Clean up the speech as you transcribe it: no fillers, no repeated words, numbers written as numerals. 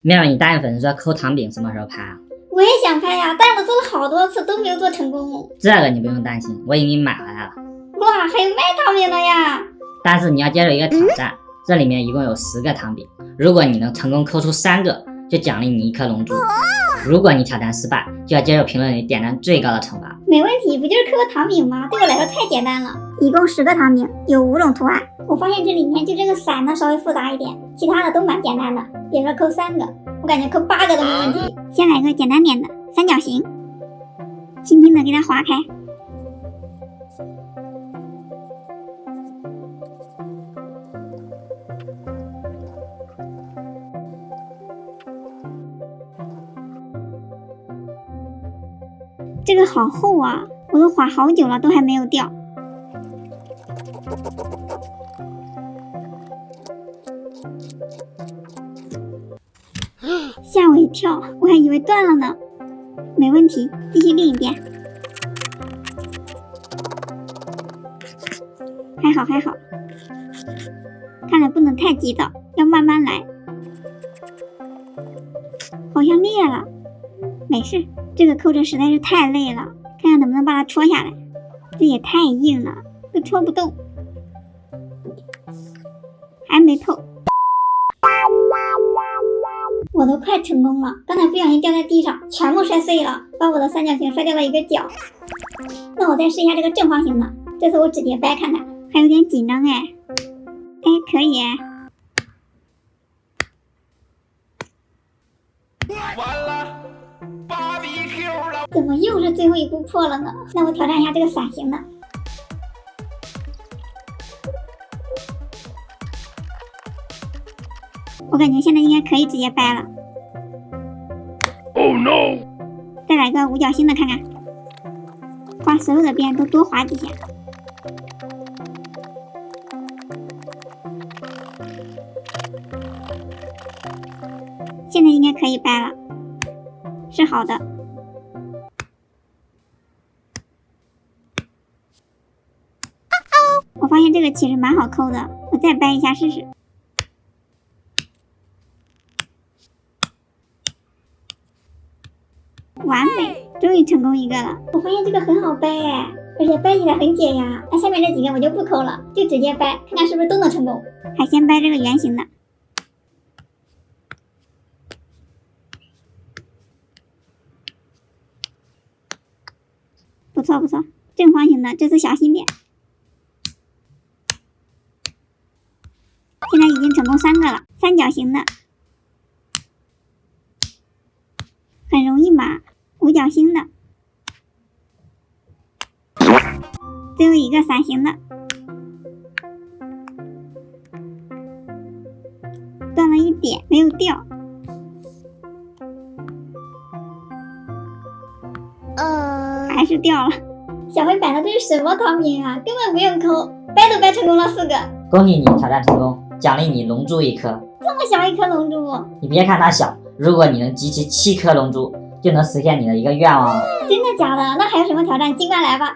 面儿，你答应粉丝说抠糖饼什么时候拍啊？我也想拍呀，但是我做了好多次都没有做成功。这个你不用担心，我已经买回来了。哇，还有卖糖饼的呀！但是你要接受一个挑战，这里面一共有10个糖饼，如果你能成功抠出3个，就奖励你1颗龙珠。如果你挑战失败，就要接受评论里点赞最高的惩罚。没问题，不就是刻个糖饼吗？对我来说太简单了。一共10个糖饼，有5种图案。我发现这里面就这个伞呢稍微复杂一点，其他的都蛮简单的。别说抠3个，我感觉抠8个都没问题。先来个简单点的三角形，轻轻的给它划开。这个好厚啊，我都划好久了，都还没有掉。吓我一跳，我还以为断了呢。没问题，继续另一边。还好还好，看来不能太急躁，要慢慢来。好像裂了，没事，这个扣着实在是太累了，看看能不能把它戳下来。这也太硬了，都戳不动，还没透。我都快成功了，刚才不小心掉在地上，全部摔碎了，把我的三角形摔掉了一个角。那我再试一下这个正方形的，这次我直接掰看看，还有点紧张哎，可以哎。完了，BBQ了！怎么又是最后一步破了呢？那我挑战一下这个伞形的。我感觉现在应该可以直接掰了。Oh no！ 再来个五角星的看看，画所有的边都多划几下。现在应该可以掰了，是好的。我发现这个其实蛮好抠的，我再掰一下试试。完美，终于成功一个了。我发现这个很好掰哎，而且掰起来很解压。那下面这几个我就不抠了，就直接掰，看看是不是都能成功。还先掰这个圆形的。不错不错，正方形的这次小心点。现在已经成功3个了，三角形的很容易嘛，五角星的，最后一个伞形的，断了一点，没有掉。还是掉了。小黑摆的这是什么糖饼啊？根本不用抠，掰都掰成功了4个。恭喜你挑战成功，奖励你龙珠1颗。这么小一颗龙珠，你别看它小，如果你能集齐7颗龙珠，就能实现你的一个愿望了。真的假的？那还有什么挑战？尽管来吧。